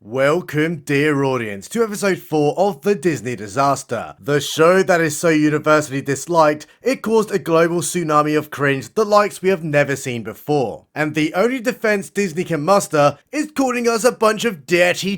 Welcome, dear audience, to episode 4 of The Disney Disaster, the show that is so universally disliked, it caused a global tsunami of cringe the likes we have never seen before. And the only defense Disney can muster is calling us a bunch of dirty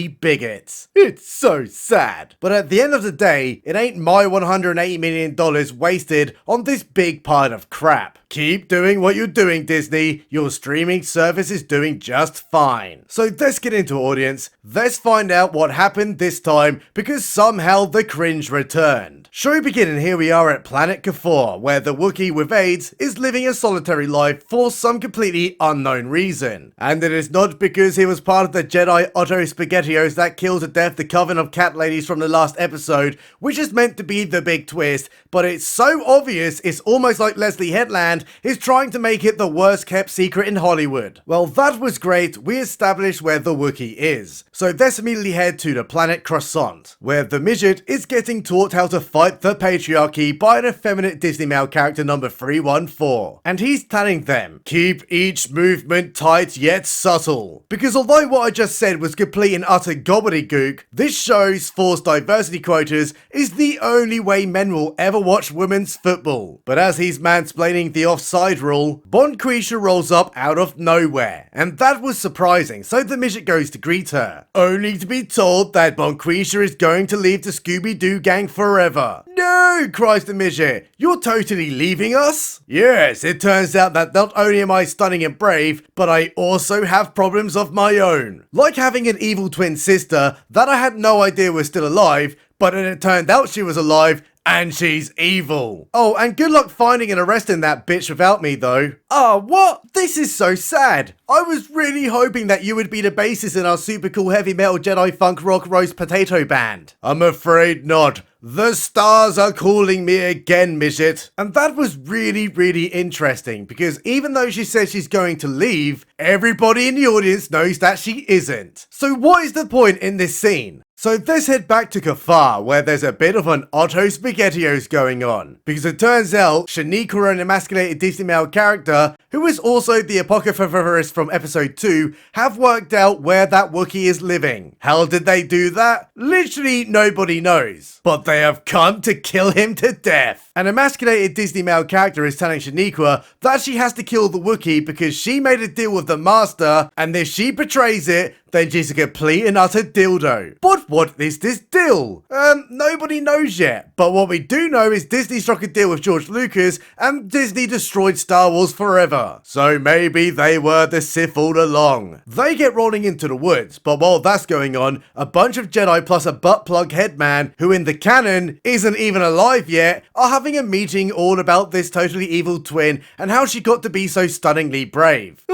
bigots. It's so sad. But at the end of the day, it ain't my $180 million wasted on this big pile of crap. Keep doing what you're doing, Disney. Your streaming service is doing just fine. So let's get into audience. Let's find out what happened this time, because somehow the cringe returned. Show beginning, here we are at Planet Ep4, where the Wookiee with AIDS is living a solitary life for some completely unknown reason. And it is not because he was part of the Jedi Otto SpaghettiOs that killed to death the coven of cat ladies from the last episode, which is meant to be the big twist, but it's so obvious it's almost like Leslie Headland is trying to make it the worst kept secret in Hollywood. Well, that was great, we established where the Wookiee is. So let's immediately head to the planet Croissant, where the midget is getting taught how to fight the patriarchy by an effeminate Disney male character number 314. And he's telling them, keep each movement tight yet subtle. Because although what I just said was complete and utter gobbledygook, this show's forced diversity quotas is the only way men will ever watch women's football. But as he's mansplaining the offside rule, Bonquisha rolls up out of nowhere. And that was surprising, so the midget goes to greet her, only to be told that Bonquisha is going to leave the Scooby-Doo gang forever. No, cries the midget, you're totally leaving us? Yes, it turns out that not only am I stunning and brave, but I also have problems of my own. Like having an evil twin sister that I had no idea was still alive, but then it turned out she was alive, and she's evil. Oh, and good luck finding and arresting that bitch without me, though. Oh, what? This is so sad. I was really hoping that you would be the bassist in our super cool heavy metal Jedi funk rock roast potato band. I'm afraid not. The stars are calling me again, midget. And that was really interesting, because even though she says she's going to leave, everybody in the audience knows that she isn't. So what is the point in this scene? So let's head back to Kafar, where there's a bit of an Otto SpaghettiOs going on. Because it turns out, Shaniqua, an emasculated Disney male character, who is also the Apocrypha from episode 2, have worked out where that Wookiee is living. How did they do that? Literally nobody knows. But they have come to kill him to death. An emasculated Disney male character is telling Shaniqua that she has to kill the Wookiee because she made a deal with the Master, and if she betrays it, then she's a complete and utter dildo. But what is this deal? Nobody knows yet. But what we do know is Disney struck a deal with George Lucas and Disney destroyed Star Wars forever. So maybe they were the Sith all along. They get rolling into the woods, but while that's going on, a bunch of Jedi plus a butt plug headman, who in the canon isn't even alive yet, are having a meeting all about this totally evil twin and how she got to be so stunningly brave.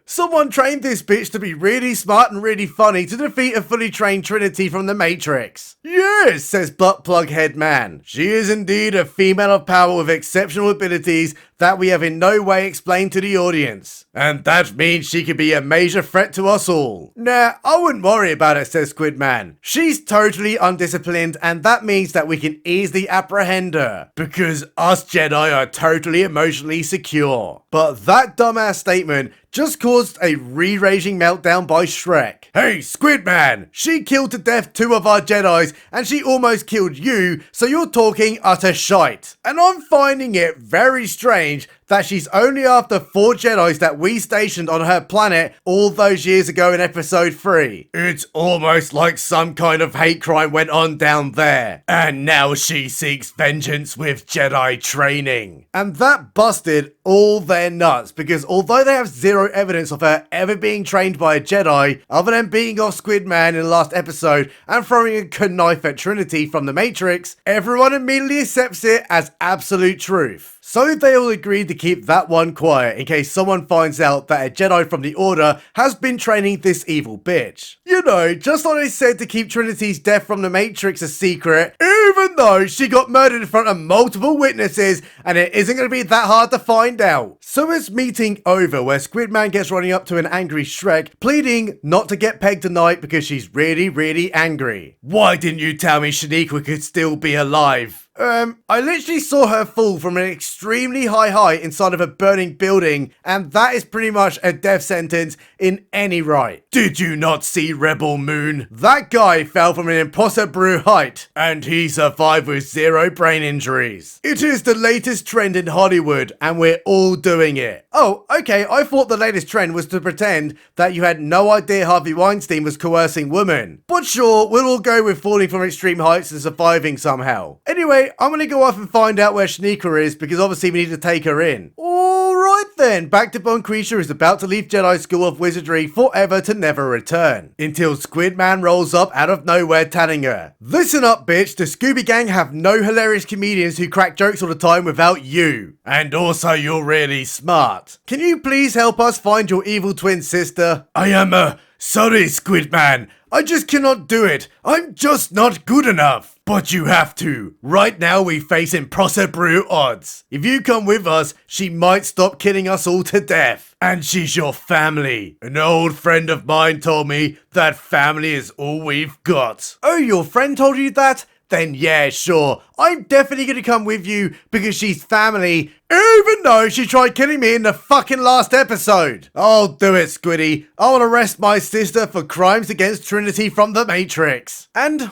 Someone trained this bitch to be really smart and really funny to defeat a fully trained Trinity from the Matrix. Yes, says butt plug head man. She is indeed a female of power with exceptional abilities that we have in no way explained to the audience. And that means she could be a major threat to us all. Nah, I wouldn't worry about it, says Squidman. She's totally undisciplined, and that means that we can easily apprehend her, because us Jedi are totally emotionally secure. But that dumbass statement just caused a re-raging meltdown by Shrek. Hey, Squidman, she killed to death 2 of our Jedis, and she almost killed you, so you're talking utter shite. And I'm finding it very strange that she's only after 4 Jedis that we stationed on her planet all those years ago in episode 3. It's almost like some kind of hate crime went on down there. And now she seeks vengeance with Jedi training. And that busted all their nuts, because although they have zero evidence of her ever being trained by a Jedi, other than being off Squidman in the last episode and throwing a knife at Trinity from the Matrix, everyone immediately accepts it as absolute truth. So they all agreed to keep that one quiet in case someone finds out that a Jedi from the Order has been training this evil bitch. You know, just like I said to keep Trinity's death from the Matrix a secret, even though she got murdered in front of multiple witnesses and it isn't going to be that hard to find out. So it's meeting over where Squidman gets running up to an angry Shrek, pleading not to get pegged tonight because she's really angry. Why didn't you tell me Shaniqua could still be alive? I literally saw her fall from an extremely high height inside of a burning building, and that is pretty much a death sentence in any right. Did you not see Rebel Moon? That guy fell from an imposter brew height, and he survived with 0 brain injuries. It is the latest trend in Hollywood, and we're all doing it. Oh, okay, I thought the latest trend was to pretend that you had no idea Harvey Weinstein was coercing women. But sure, we'll all go with falling from extreme heights and surviving somehow. Anyway, I'm gonna go off and find out where Shanika is, because obviously we need to take her in. Alright then, back to Bonquisha, who's about to leave Jedi School of Wizardry forever to never return. Until Squidman rolls up out of nowhere telling her, "Listen up bitch, the Scooby Gang have no hilarious comedians who crack jokes all the time without you. And also you're really smart. Can you please help us find your evil twin sister?" "I am sorry Squidman, I just cannot do it. I'm just not good enough." "But you have to. Right now we face imposter brew odds. If you come with us, she might stop killing us all to death. And she's your family. An old friend of mine told me that family is all we've got." "Oh, your friend told you that? Then yeah, sure. I'm definitely gonna come with you because she's family, even though she tried killing me in the fucking last episode." "I'll do it, Squiddy. I'll arrest my sister for crimes against Trinity from the Matrix." And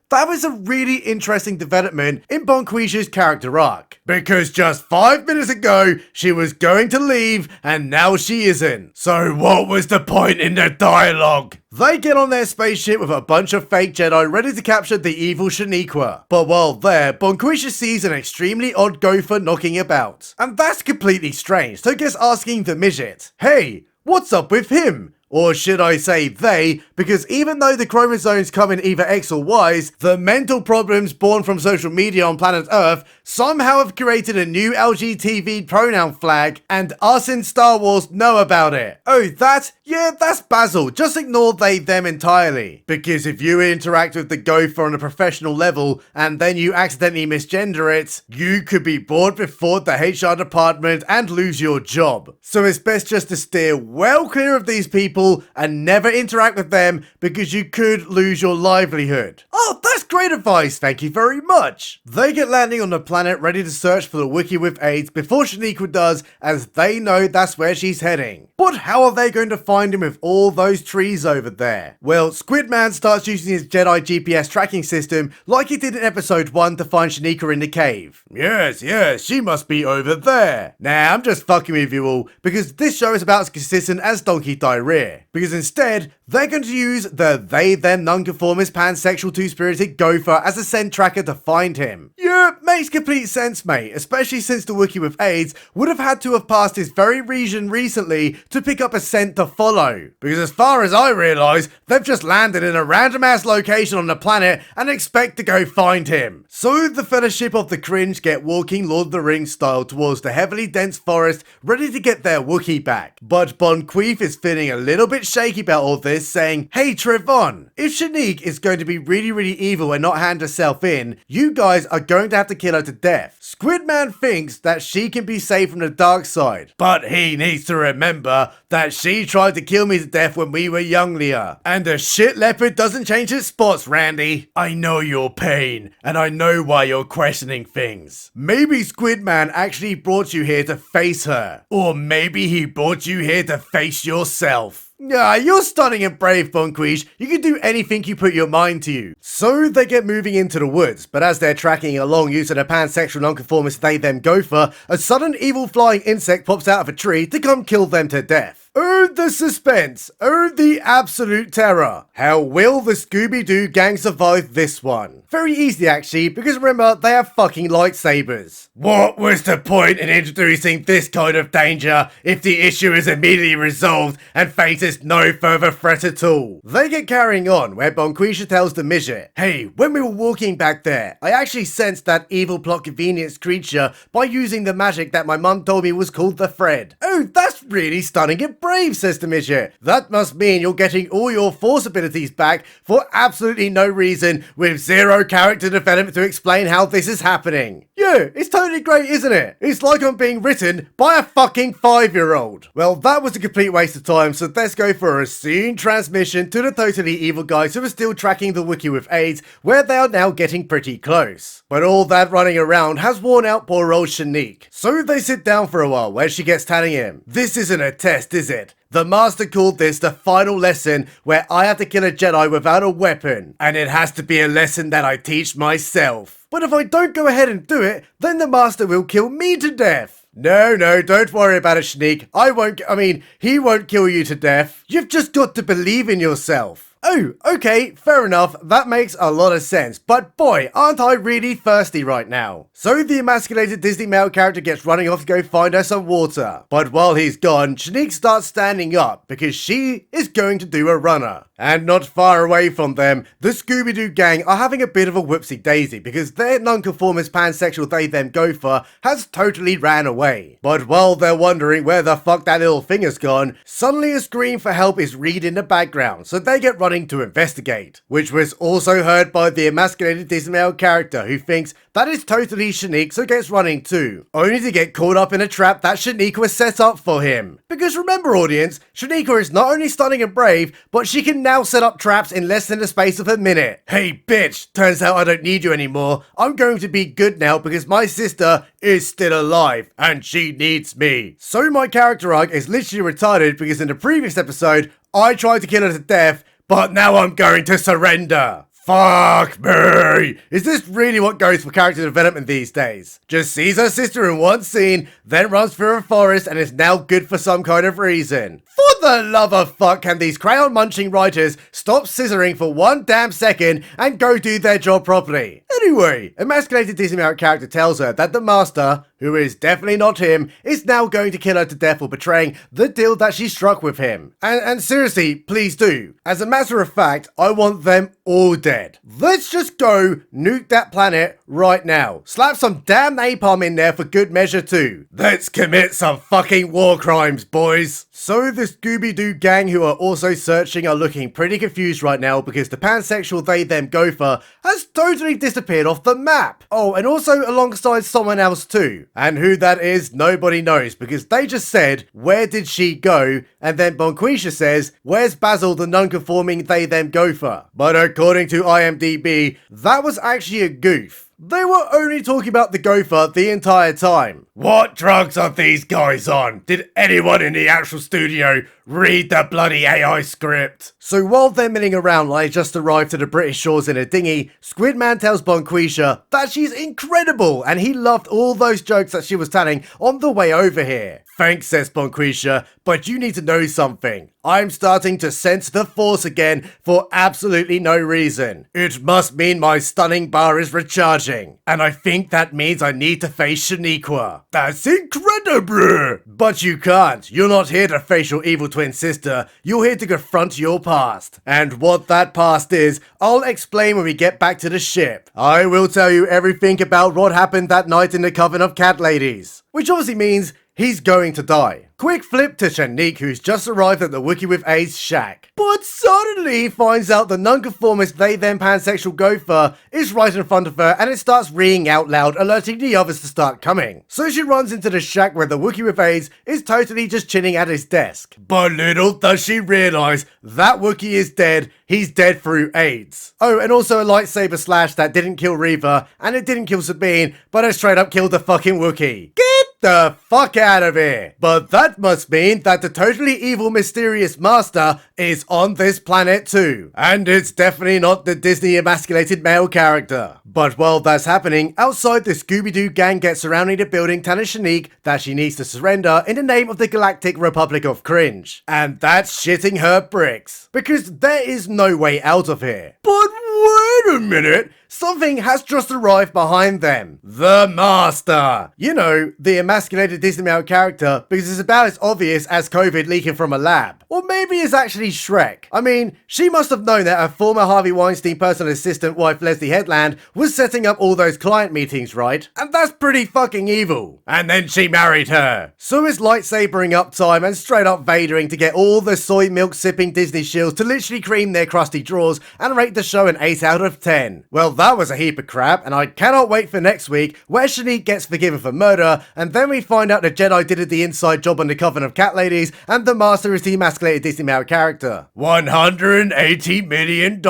that was a really interesting development in Bonquisha's character arc. Because just 5 minutes ago, she was going to leave, and now she isn't. So what was the point in the dialogue? They get on their spaceship with a bunch of fake Jedi ready to capture the evil Shaniqua. But while there, Bonquisha sees an extremely odd gopher knocking about. And that's completely strange, so gets asking the midget, "Hey, what's up with him?" Or should I say they, because even though the chromosomes come in either X or Ys, the mental problems born from social media on planet Earth somehow have created a new LGTB pronoun flag, and us in Star Wars know about it. Oh, that? Yeah, that's Basil. Just ignore they, them entirely. Because if you interact with the gopher on a professional level, and then you accidentally misgender it, you could be bored before the HR department and lose your job. So it's best just to steer well clear of these people and never interact with them because you could lose your livelihood. Oh, that's great advice, thank you very much. They get landing on the planet ready to search for the Wookiee with AIDS before Shaniqua does, as they know that's where she's heading. But how are they going to find him with all those trees over there? Well, Squidman starts using his Jedi GPS tracking system like he did in episode 1 to find Shaniqua in the cave. Yes, she must be over there. Nah, I'm just fucking with you all, because this show is about as consistent as donkey diarrhea. Because instead, they're going to use the they-them nonconformist pansexual two-spirited gopher as a scent tracker to find him. Yeah, makes complete sense, mate, especially since the Wookiee with AIDS would have had to have passed this very region recently to pick up a scent to follow. Because as far as I realise, they've just landed in a random-ass location on the planet and expect to go find him. So the Fellowship of the Cringe get walking Lord of the Rings style towards the heavily dense forest, ready to get their Wookiee back. But Bonqueef is feeling a little bit shaky about all this, saying, "Hey Trevon, if Shanique is going to be really evil and not hand herself in, you guys are going to have to kill her to death. Squidman thinks that she can be saved from the dark side, but he needs to remember that she tried to kill me to death when we were younglier. And a shit leopard doesn't change its spots, Randy. I know your pain, and I know why you're questioning things. Maybe Squidman actually brought you here to face her. Or maybe he brought you here to face yourself." Yeah, you're stunning and brave, Bonquish. You can do anything you put your mind to. So they get moving into the woods, but as they're tracking along using a pansexual nonconformist they-them gopher, a sudden evil flying insect pops out of a tree to come kill them to death. Oh, the suspense. Oh, the absolute terror. How will the Scooby-Doo gang survive this one? Very easy, actually, because remember, they have fucking lightsabers. What was the point in introducing this kind of danger if the issue is immediately resolved and faces no further threat at all? They get carrying on, where Bonquisha tells the midget, "Hey, when we were walking back there, I actually sensed that evil plot convenience creature by using the magic that my mum told me was called the thread." Oh, that's really stunning and brave, says the midget. That must mean you're getting all your force abilities back for absolutely no reason with zero character development to explain how this is happening. Yeah, it's totally great, isn't it? It's like I'm being written by a fucking 5-year-old. Well, that was a complete waste of time, so let's go for a scene transmission to the totally evil guys who are still tracking the Wookiee with AIDS, where they are now getting pretty close. But all that running around has worn out poor old Shanique. So they sit down for a while, where she gets telling him, "This isn't a test, is it? The Master called this the final lesson where I have to kill a Jedi without a weapon, and it has to be a lesson that I teach myself. But if I don't go ahead and do it, then the Master will kill me to death." No, don't worry about it, Shanique. He won't kill you to death. You've just got to believe in yourself. Oh, okay, fair enough, that makes a lot of sense, but boy, aren't I really thirsty right now. So the emasculated Disney male character gets running off to go find her some water. But while he's gone, Shanique starts standing up because she is going to do a runner. And not far away from them, the Scooby-Doo gang are having a bit of a whoopsie-daisy because their nonconformist pansexual they-them gopher has totally ran away. But while they're wondering where the fuck that little thing has gone, suddenly a scream for help is read in the background, so they get running to investigate, which was also heard by the emasculated Disney male character who thinks that is totally Shanique, so gets running too, only to get caught up in a trap that Shaniqua set up for him. Because remember, audience, Shaniqua is not only stunning and brave, but she can now set up traps in less than the space of a minute. Hey bitch, turns out I don't need you anymore. I'm going to be good now because my sister is still alive and she needs me. So my character arc is literally retarded because in the previous episode, I tried to kill her to death, but now I'm going to surrender. Fuck me! Is this really what goes for character development these days? Just sees her sister in one scene, then runs through a forest and is now good for some kind of reason. For the love of fuck, can these crayon munching writers stop scissoring for one damn second and go do their job properly? Anyway, emasculated Disney male character tells her that the Master, who is definitely not him, is now going to kill her to death for betraying the deal that she struck with him. And seriously, please do. As a matter of fact, I want them all dead. Let's just go nuke that planet right now. Slap some damn napalm in there for good measure too. Let's commit some fucking war crimes, boys. So the Scooby-Doo gang who are also searching are looking pretty confused right now because the pansexual they-them gopher has totally disappeared off the map. Oh, and also alongside someone else too. And who that is, nobody knows because they just said, "Where did she go?" And then Bonquisha says, "Where's Basil the non-conforming they-them gopher?" But according to IMDb, that was actually a goof. They were only talking about the gopher the entire time. What drugs are these guys on? Did anyone in the actual studio read the bloody AI script? So while they're milling around like they just arrived to the British shores in a dinghy, Squidman tells Bonquisha that she's incredible and he loved all those jokes that she was telling on the way over here. Thanks, says Bonquisha, but you need to know something. I'm starting to sense the Force again for absolutely no reason. It must mean my stunning bar is recharging. And I think that means I need to face Shaniqua. That's incredible! But you can't. You're not here to face your evil twin sister. You're here to confront your past. And what that past is, I'll explain when we get back to the ship. I will tell you everything about what happened that night in the Coven of Cat Ladies. Which obviously means he's going to die. Quick flip to Shanique, who's just arrived at the Wookiee with AIDS shack. But suddenly he finds out the nonconformist they-them pansexual gopher is right in front of her and it starts ringing out loud, alerting the others to start coming. So she runs into the shack where the Wookiee with AIDS is totally just chilling at his desk. But little does she realise that Wookiee is dead. He's dead through AIDS. Oh, and also a lightsaber slash that didn't kill Reva and it didn't kill Sabine, but it straight up killed the fucking Wookiee. Get the fuck out of here. But that must mean that the totally evil mysterious Master is on this planet too. And it's definitely not the Disney emasculated male character. But while that's happening, outside the Scooby-Doo gang gets surrounding the building telling Shanique that she needs to surrender in the name of the Galactic Republic of Cringe. And that's shitting her bricks. Because there is no way out of here. But wait wait a minute, something has just arrived behind them. The Master! You know, the emasculated Disney male character, because it's about as obvious as COVID leaking from a lab. Or maybe it's actually Shrek. I mean, she must have known that her former Harvey Weinstein personal assistant wife Leslie Headland was setting up all those client meetings, right? And that's pretty fucking evil. And then she married her. So it's lightsabering up time and straight up Vadering to get all the soy milk sipping Disney shills to literally cream their crusty drawers and rate the show an 8 out of 10. Well, that was a heap of crap, and I cannot wait for next week where Shanique gets forgiven for murder, and then we find out the Jedi did the inside job on the Coven of Cat Ladies, and the Master is the emasculated Disney male character. $180 million.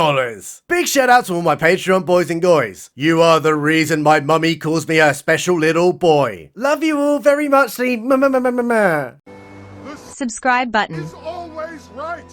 Big shout out to all my Patreon boys and guys. You are the reason my mummy calls me a special little boy. Love you all very much. Subscribe button. Is always right.